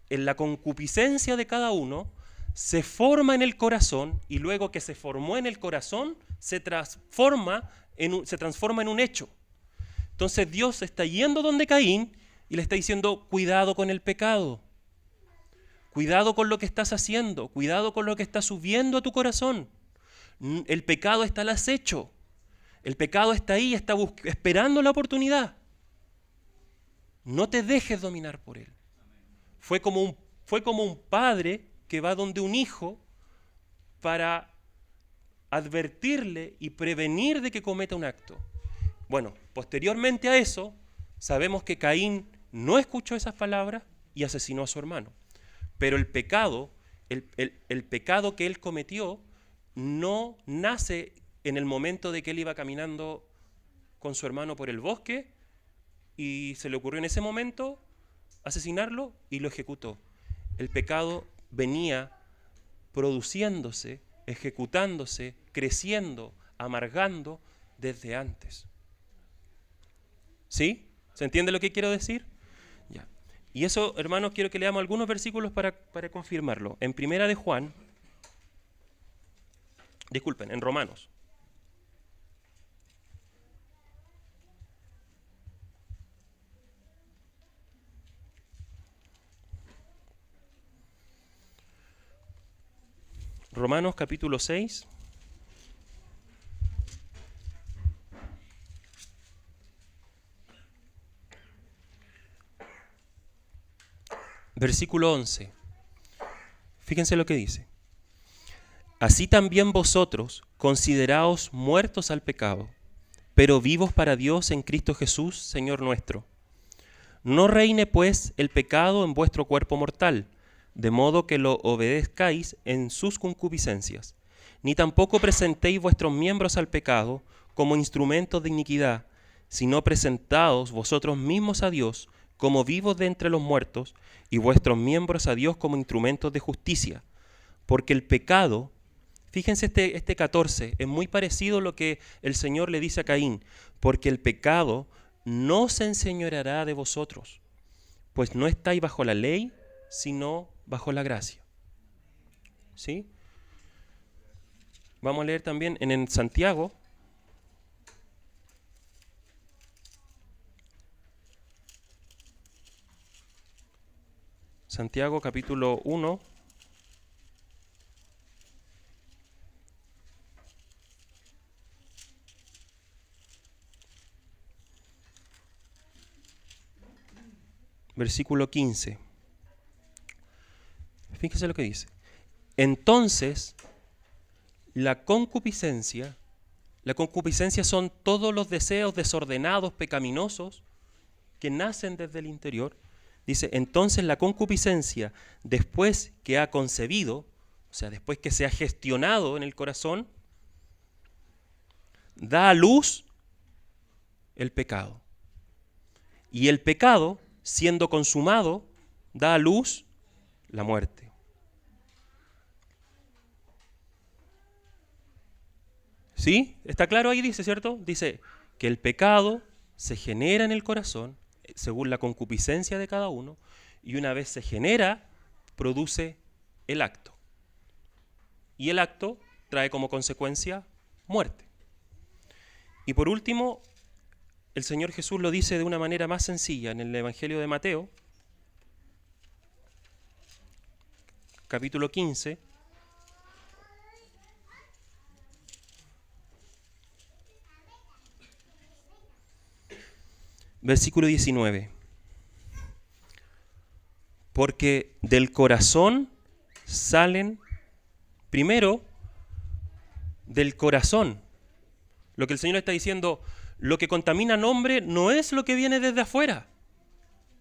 en la concupiscencia de cada uno, se forma en el corazón y luego que se formó en el corazón, se transforma en un hecho. Entonces Dios está yendo donde Caín y le está diciendo, cuidado con el pecado. Cuidado con lo que estás haciendo, cuidado con lo que está subiendo a tu corazón. El pecado está al acecho. El pecado está ahí, está esperando la oportunidad. No te dejes dominar por él. Fue como un padre que va donde un hijo para advertirle y prevenir de que cometa un acto. Bueno, posteriormente a eso, sabemos que Caín no escuchó esas palabras y asesinó a su hermano. Pero el pecado que él cometió no nace en el momento de que él iba caminando con su hermano por el bosque y se le ocurrió en ese momento asesinarlo y lo ejecutó. El pecado venía produciéndose, ejecutándose, creciendo, amargando desde antes. ¿Sí? ¿Se entiende lo que quiero decir? Ya. Y eso, hermanos, quiero que leamos algunos versículos para confirmarlo. En en Romanos. Romanos capítulo 6. Versículo 11. Fíjense lo que dice. Así también vosotros consideraos muertos al pecado, pero vivos para Dios en Cristo Jesús, Señor nuestro. No reine pues el pecado en vuestro cuerpo mortal, de modo que lo obedezcáis en sus concupiscencias, ni tampoco presentéis vuestros miembros al pecado como instrumentos de iniquidad, sino presentaos vosotros mismos a Dios como vivos de entre los muertos, y vuestros miembros a Dios como instrumentos de justicia. Porque el pecado, fíjense este 14, es muy parecido a lo que el Señor le dice a Caín, porque el pecado no se enseñoreará de vosotros, pues no estáis bajo la ley, sino bajo la gracia. ¿Sí? Vamos a leer también en Santiago. Santiago capítulo 1. Versículo 15. Fíjense lo que dice. Entonces, la concupiscencia son todos los deseos desordenados, pecaminosos, que nacen desde el interior. Dice, entonces la concupiscencia, después que ha concebido, o sea, después que se ha gestionado en el corazón, da a luz el pecado. Y el pecado, siendo consumado, da a luz la muerte. ¿Sí? ¿Está claro ahí? Dice, ¿cierto? Dice que el pecado se genera en el corazón según la concupiscencia de cada uno, y una vez se genera, produce el acto. Y el acto trae como consecuencia muerte. Y por último, el Señor Jesús lo dice de una manera más sencilla en el Evangelio de Mateo, capítulo 15, versículo 19. Porque del corazón salen, primero, del corazón. Lo que el Señor está diciendo, lo que contamina al hombre no es lo que viene desde afuera,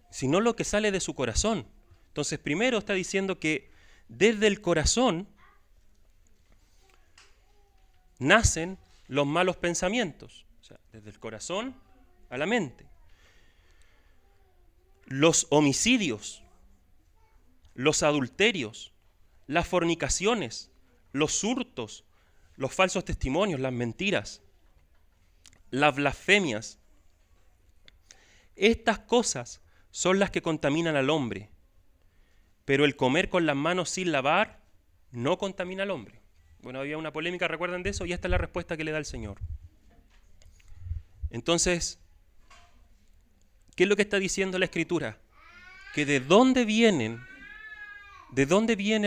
sino lo que sale de su corazón. Entonces, primero está diciendo que desde el corazón nacen los malos pensamientos. O sea, desde el corazón a la mente. Los homicidios, los adulterios, las fornicaciones, los hurtos, los falsos testimonios, las mentiras, las blasfemias. Estas cosas son las que contaminan al hombre, pero el comer con las manos sin lavar no contamina al hombre. Bueno, había una polémica, ¿recuerdan de eso? Y esta es la respuesta que le da el Señor. Entonces, ¿qué es lo que está diciendo la Escritura? Que ¿de dónde viene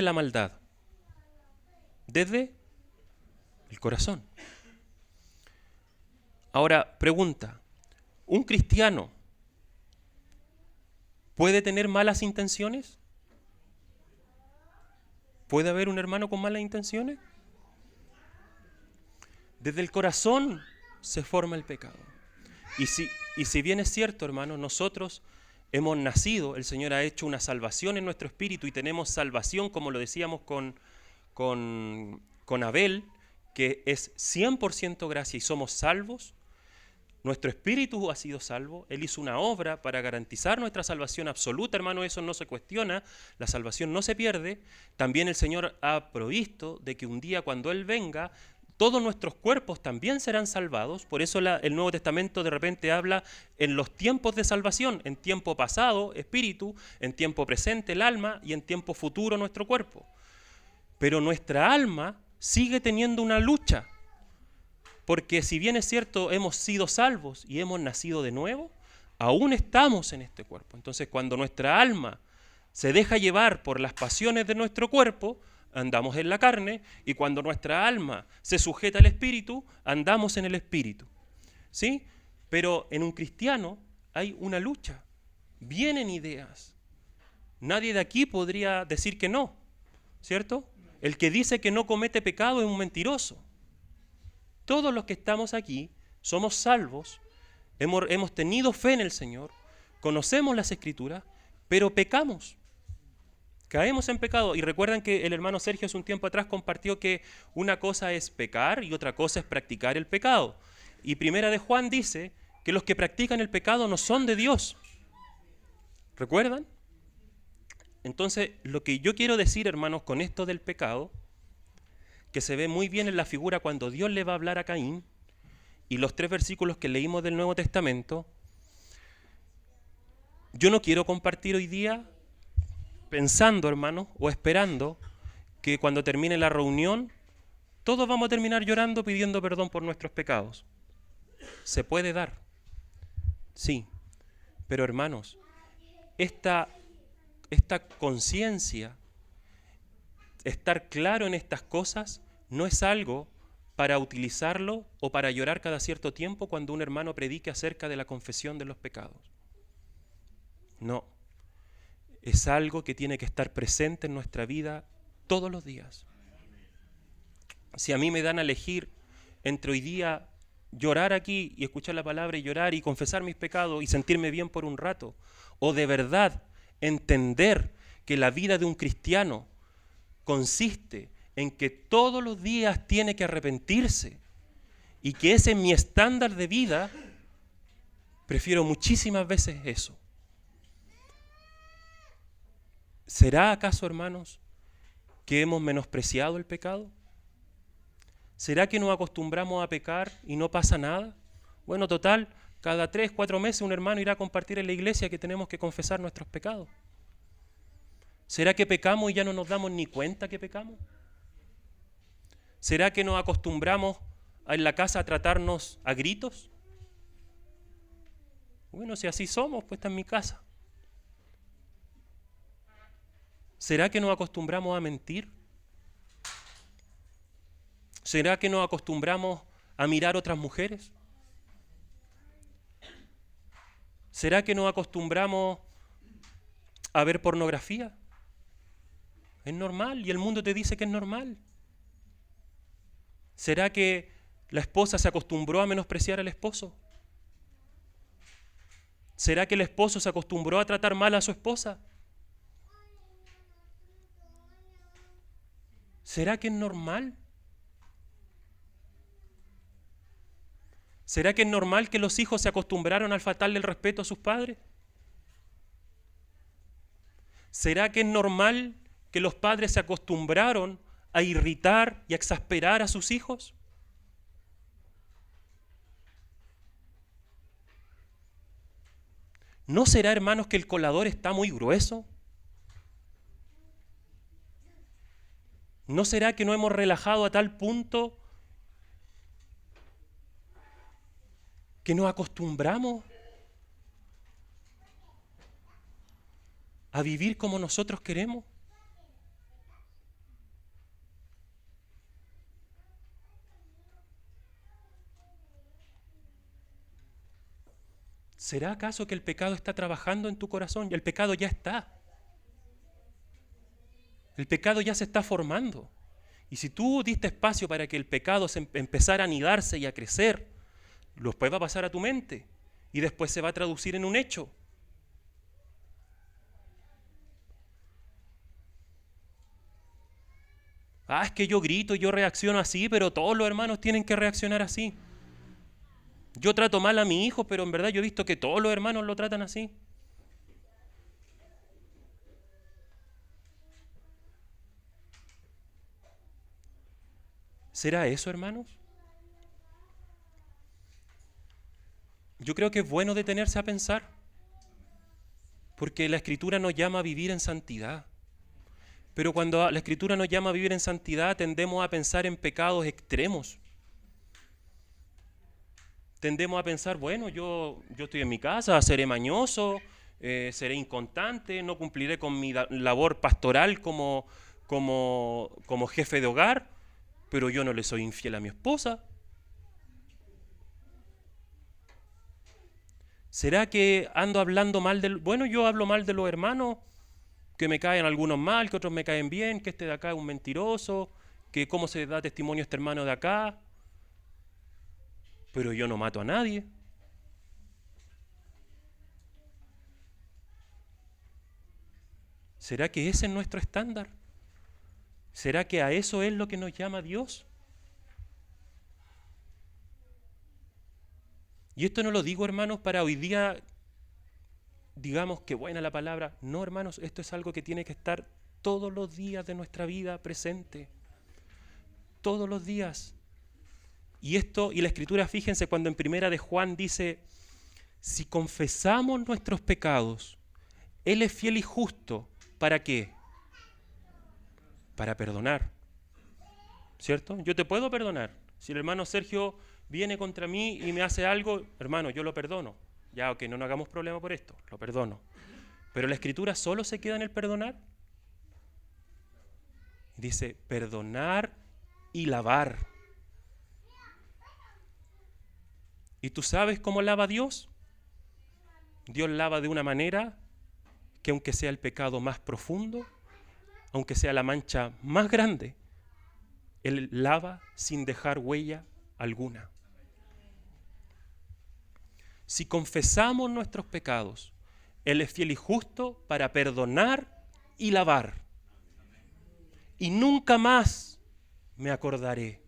la maldad? Desde el corazón. Ahora, pregunta, ¿un cristiano puede tener malas intenciones? ¿Puede haber un hermano con malas intenciones? Desde el corazón se forma el pecado. Y si bien es cierto, hermanos, nosotros hemos nacido, el Señor ha hecho una salvación en nuestro espíritu y tenemos salvación, como lo decíamos con Abel, que es 100% gracia y somos salvos. Nuestro espíritu ha sido salvo. Él hizo una obra para garantizar nuestra salvación absoluta, hermano, eso no se cuestiona, la salvación no se pierde. También el Señor ha provisto de que un día cuando Él venga, todos nuestros cuerpos también serán salvados. Por eso el Nuevo Testamento de repente habla en los tiempos de salvación, en tiempo pasado, espíritu, en tiempo presente, el alma, y en tiempo futuro, nuestro cuerpo. Pero nuestra alma sigue teniendo una lucha, porque si bien es cierto, hemos sido salvos y hemos nacido de nuevo, aún estamos en este cuerpo. Entonces, cuando nuestra alma se deja llevar por las pasiones de nuestro cuerpo, andamos en la carne, y cuando nuestra alma se sujeta al Espíritu, andamos en el Espíritu. ¿Sí? Pero en un cristiano hay una lucha, vienen ideas. Nadie de aquí podría decir que no, ¿cierto? El que dice que no comete pecado es un mentiroso. Todos los que estamos aquí somos salvos, hemos tenido fe en el Señor, conocemos las Escrituras, pero pecamos. Caemos en pecado. Y recuerdan que el hermano Sergio hace un tiempo atrás compartió que una cosa es pecar y otra cosa es practicar el pecado. Y Primera de Juan dice que los que practican el pecado no son de Dios. ¿Recuerdan? Entonces, lo que yo quiero decir, hermanos, con esto del pecado, que se ve muy bien en la figura cuando Dios le va a hablar a Caín, y los 3 versículos que leímos del Nuevo Testamento, yo no quiero compartir hoy día pensando, hermanos, o esperando que cuando termine la reunión, todos vamos a terminar llorando pidiendo perdón por nuestros pecados. Se puede dar, sí, pero hermanos, esta conciencia, estar claro en estas cosas, no es algo para utilizarlo o para llorar cada cierto tiempo cuando un hermano predique acerca de la confesión de los pecados. No, es algo que tiene que estar presente en nuestra vida todos los días. Si a mí me dan a elegir entre hoy día llorar aquí y escuchar la palabra y llorar y confesar mis pecados y sentirme bien por un rato, o de verdad entender que la vida de un cristiano consiste en que todos los días tiene que arrepentirse y que ese es mi estándar de vida, prefiero muchísimas veces eso. ¿Será acaso, hermanos, que hemos menospreciado el pecado? ¿Será que nos acostumbramos a pecar y no pasa nada? Bueno, total, cada 3, 4 meses un hermano irá a compartir en la iglesia que tenemos que confesar nuestros pecados. ¿Será que pecamos y ya no nos damos ni cuenta que pecamos? ¿Será que nos acostumbramos en la casa a tratarnos a gritos? Bueno, si así somos, pues está en mi casa. ¿Será que nos acostumbramos a mentir? ¿Será que nos acostumbramos a mirar otras mujeres? ¿Será que nos acostumbramos a ver pornografía? Es normal y el mundo te dice que es normal. ¿Será que la esposa se acostumbró a menospreciar al esposo? ¿Será que el esposo se acostumbró a tratar mal a su esposa? ¿Será que es normal? ¿Será que es normal que los hijos se acostumbraron a faltarle el respeto a sus padres? ¿Será que es normal que los padres se acostumbraron a irritar y a exasperar a sus hijos? ¿No será, hermanos, que el colador está muy grueso? ¿No será que no hemos relajado a tal punto que nos acostumbramos a vivir como nosotros queremos? ¿Será acaso que el pecado está trabajando en tu corazón? Y el pecado ya está. El pecado ya se está formando. Y si tú diste espacio para que el pecado empezara a anidarse y a crecer, después va a pasar a tu mente y después se va a traducir en un hecho. Es que yo grito, yo reacciono así, pero todos los hermanos tienen que reaccionar así. Yo trato mal a mi hijo, pero en verdad yo he visto que todos los hermanos lo tratan así. ¿Será eso, hermanos? Yo creo que es bueno detenerse a pensar, porque la Escritura nos llama a vivir en santidad. Pero cuando la Escritura nos llama a vivir en santidad, tendemos a pensar en pecados extremos. Tendemos a pensar, bueno, yo estoy en mi casa, seré mañoso, seré inconstante, no cumpliré con mi labor pastoral como como jefe de hogar, pero yo no le soy infiel a mi esposa. ¿Será que ando hablando mal del... Bueno, yo hablo mal de los hermanos, que me caen algunos mal, que otros me caen bien, que este de acá es un mentiroso, que cómo se da testimonio este hermano de acá, pero yo no mato a nadie. ¿Será que ese es nuestro estándar? ¿Será que a eso es lo que nos llama Dios? Y esto no lo digo, hermanos, para hoy día, digamos que buena la palabra. No, hermanos, esto es algo que tiene que estar todos los días de nuestra vida presente. Todos los días. Y esto, y la Escritura, fíjense, cuando en Primera de Juan dice, si confesamos nuestros pecados, Él es fiel y justo. ¿Para qué? Para perdonar. ¿Cierto? Yo te puedo perdonar. Si el hermano Sergio viene contra mí y me hace algo, hermano, yo lo perdono. Ya, ok, no nos hagamos problema por esto, lo perdono. Pero la Escritura solo se queda en el perdonar. Dice, perdonar y lavar. ¿Y tú sabes cómo lava Dios? Dios lava de una manera que aunque sea el pecado más profundo, aunque sea la mancha más grande, Él lava sin dejar huella alguna. Si confesamos nuestros pecados, Él es fiel y justo para perdonar y lavar. Y nunca más me acordaré.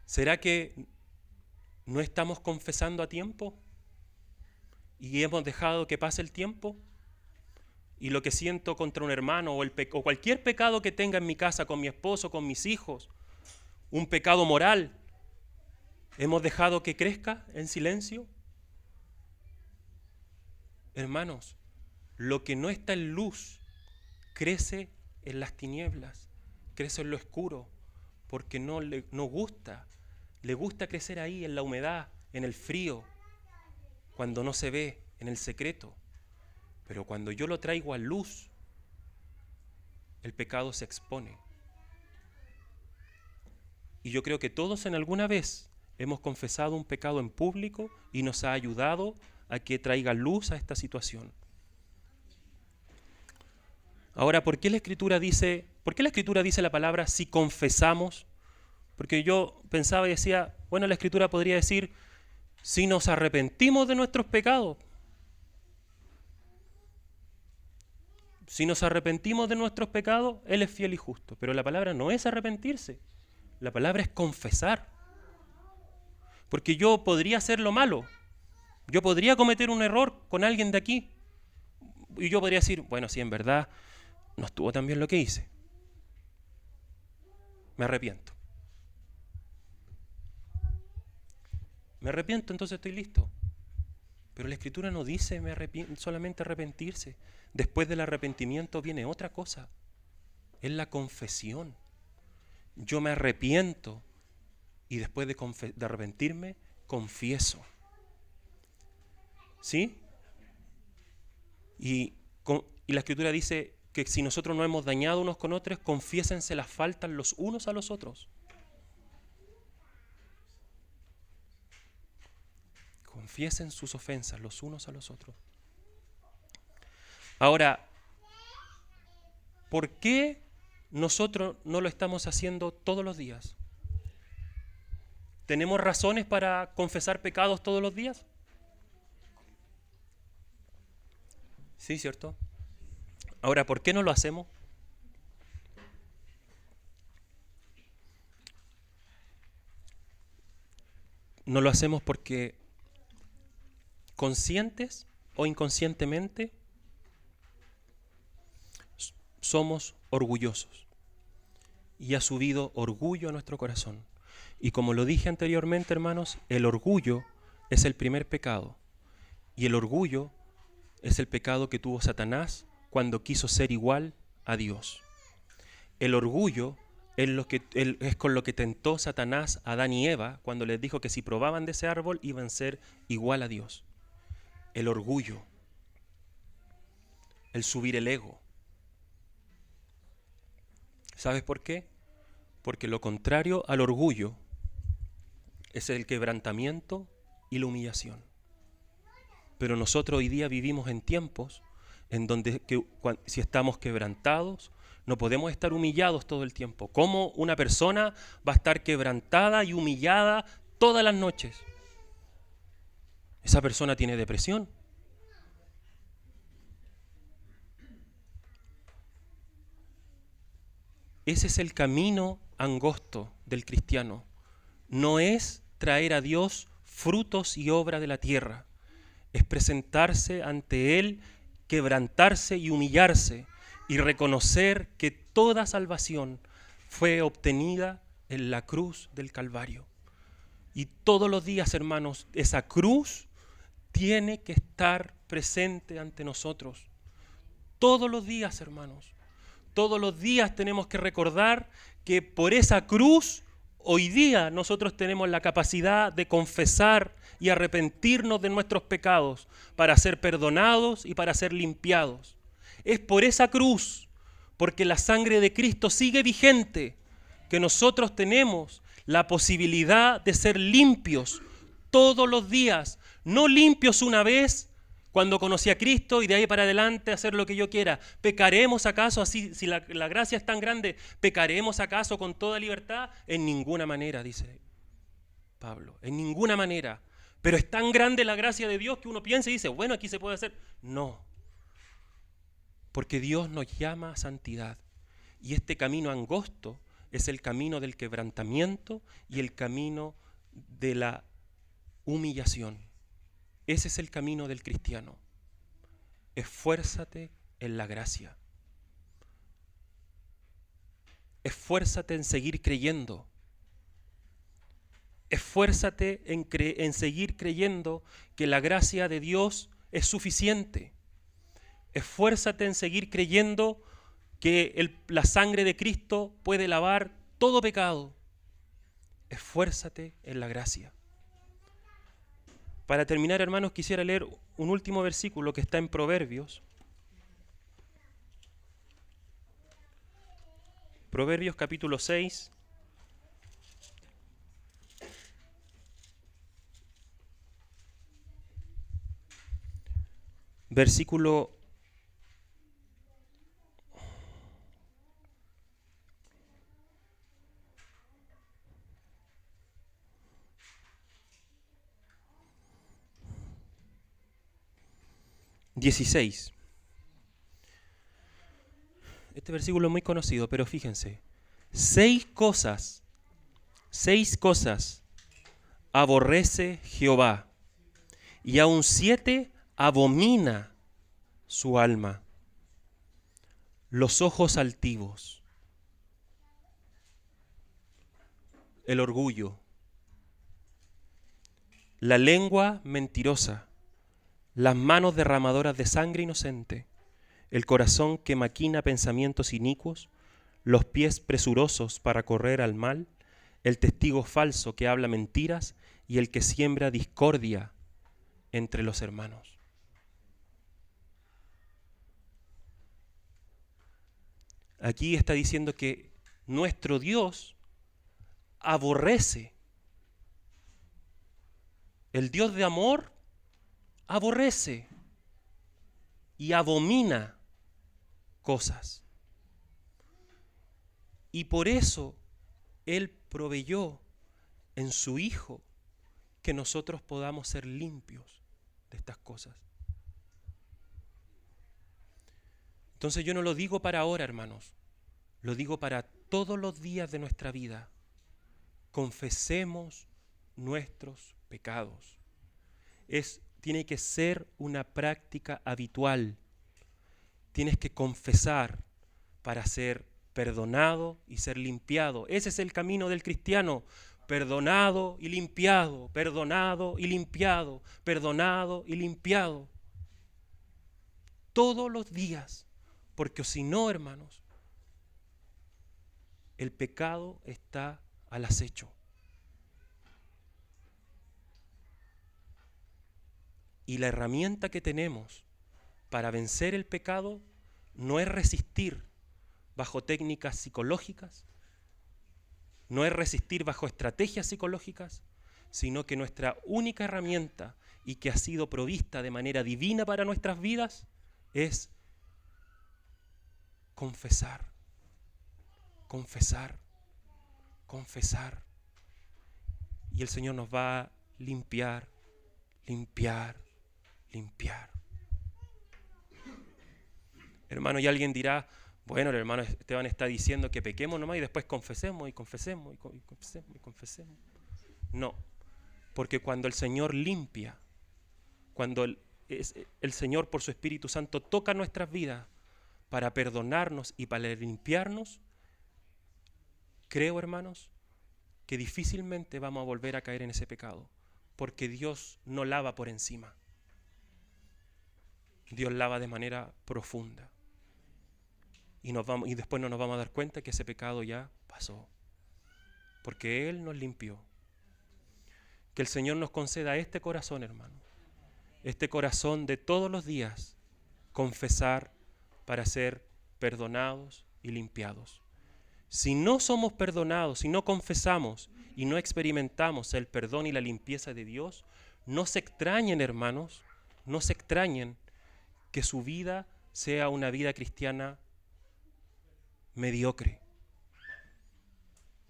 ¿Será que no estamos confesando a tiempo? ¿Y hemos dejado que pase el tiempo? Y lo que siento contra un hermano o cualquier pecado que tenga en mi casa, con mi esposo, con mis hijos, un pecado moral, ¿hemos dejado que crezca en silencio? Hermanos, lo que no está en luz crece en las tinieblas, crece en lo oscuro, porque no gusta. Le gusta crecer ahí en la humedad, en el frío, cuando no se ve, en el secreto. Pero cuando yo lo traigo a luz, el pecado se expone. Y yo creo que todos en alguna vez hemos confesado un pecado en público y nos ha ayudado a que traiga luz a esta situación. Ahora, ¿por qué la Escritura dice la palabra si confesamos? Porque yo pensaba y decía, bueno, la Escritura podría decir, si nos arrepentimos de nuestros pecados. Si nos arrepentimos de nuestros pecados, Él es fiel y justo. Pero la palabra no es arrepentirse, la palabra es confesar. Porque yo podría hacer lo malo, yo podría cometer un error con alguien de aquí, y yo podría decir, bueno, sí, en verdad, no estuvo tan bien lo que hice. Me arrepiento. Me arrepiento, entonces estoy listo. Pero la Escritura no dice solamente arrepentirse. Después del arrepentimiento viene otra cosa. Es la confesión. Yo me arrepiento y después de arrepentirme, confieso. ¿Sí? Y la Escritura dice que si nosotros no hemos dañado unos con otros, confiésense las faltas los unos a los otros. Confiesen sus ofensas los unos a los otros. Ahora, ¿por qué nosotros no lo estamos haciendo todos los días? ¿Tenemos razones para confesar pecados todos los días? Sí, ¿cierto? Ahora, ¿por qué no lo hacemos? No lo hacemos porque conscientes o inconscientemente somos orgullosos y ha subido orgullo a nuestro corazón. Y como lo dije anteriormente, hermanos, el orgullo es el primer pecado y el orgullo es el pecado que tuvo Satanás cuando quiso ser igual a Dios. El orgullo es con lo que tentó Satanás a Adán y Eva cuando les dijo que si probaban de ese árbol iban a ser igual a Dios. El orgullo, el subir el ego. ¿Sabes por qué? Porque lo contrario al orgullo es el quebrantamiento y la humillación. Pero nosotros hoy día vivimos en tiempos en donde si estamos quebrantados, no podemos estar humillados todo el tiempo. ¿Cómo una persona va a estar quebrantada y humillada todas las noches? Esa persona tiene depresión. Ese es el camino angosto del cristiano. No es traer a Dios frutos y obra de la tierra. Es presentarse ante Él, quebrantarse y humillarse y reconocer que toda salvación fue obtenida en la cruz del Calvario. Y todos los días, hermanos, esa cruz tiene que estar presente ante nosotros. Todos los días, hermanos. Todos los días tenemos que recordar que por esa cruz hoy día nosotros tenemos la capacidad de confesar y arrepentirnos de nuestros pecados para ser perdonados y para ser limpiados. Es por esa cruz, porque la sangre de Cristo sigue vigente, que nosotros tenemos la posibilidad de ser limpios todos los días, no limpios una vez cuando conocí a Cristo y de ahí para adelante hacer lo que yo quiera. ¿Pecaremos acaso así? Si la gracia es tan grande, ¿pecaremos acaso con toda libertad? En ninguna manera, dice Pablo, en ninguna manera. Pero es tan grande la gracia de Dios que uno piensa y dice, bueno, aquí se puede hacer. No, porque Dios nos llama a santidad. Y este camino angosto es el camino del quebrantamiento y el camino de la humillación. Ese es el camino del cristiano. Esfuérzate en la gracia. Esfuérzate en seguir creyendo. Esfuérzate en seguir creyendo que la gracia de Dios es suficiente. Esfuérzate en seguir creyendo que la sangre de Cristo puede lavar todo pecado. Esfuérzate en la gracia. Para terminar, hermanos, quisiera leer un último versículo que está en Proverbios. Proverbios capítulo 6. Versículo 16. Este versículo es muy conocido, pero fíjense. 6 cosas aborrece Jehová, y aun 7 abomina su alma: los ojos altivos, el orgullo, la lengua mentirosa, las manos derramadoras de sangre inocente, el corazón que maquina pensamientos inicuos, los pies presurosos para correr al mal, el testigo falso que habla mentiras y el que siembra discordia entre los hermanos. Aquí está diciendo que nuestro Dios aborrece. El Dios de amor aborrece y abomina cosas. Y por eso Él proveyó en su Hijo que nosotros podamos ser limpios de estas cosas. Entonces yo no lo digo para ahora, hermanos, lo digo para todos los días de nuestra vida. Confesemos nuestros pecados. Tiene que ser una práctica habitual. Tienes que confesar para ser perdonado y ser limpiado. Ese es el camino del cristiano. Perdonado y limpiado, perdonado y limpiado, perdonado y limpiado. Todos los días. Porque si no, hermanos, El pecado está al acecho. Y la herramienta que tenemos para vencer el pecado no es resistir bajo técnicas psicológicas, no es resistir bajo estrategias psicológicas, sino que nuestra única herramienta, y que ha sido provista de manera divina para nuestras vidas, es confesar, confesar, confesar. Y el Señor nos va a limpiar, limpiar, limpiar. Hermano, y alguien dirá, bueno, el hermano Esteban está diciendo que pequemos nomás y después confesemos y confesemos y confesemos y confesemos. No, porque cuando el Señor limpia, cuando el Señor por su Espíritu Santo toca nuestras vidas para perdonarnos y para limpiarnos, creo, hermanos, que difícilmente vamos a volver a caer en ese pecado, porque Dios no lava por encima. Dios lava de manera profunda. Y después no nos vamos a dar cuenta que ese pecado ya pasó, porque Él nos limpió. Que el Señor nos conceda este corazón, hermano, este corazón de todos los días, confesar para ser perdonados y limpiados. Si no somos perdonados, si no confesamos y no experimentamos el perdón y la limpieza de Dios, no se extrañen, hermanos, no se extrañen que su vida sea una vida cristiana mediocre.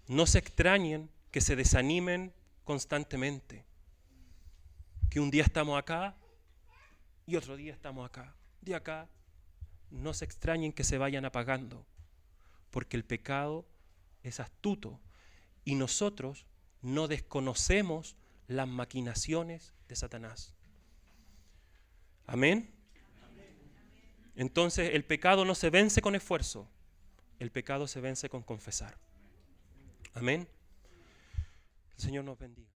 No se extrañen que se desanimen constantemente, que un día estamos acá y otro día estamos acá, de acá. No se extrañen que se vayan apagando, porque el pecado es astuto y nosotros no desconocemos las maquinaciones de Satanás. ¿Amén? Entonces el pecado no se vence con esfuerzo, el pecado se vence con confesar. Amén. El Señor nos bendiga.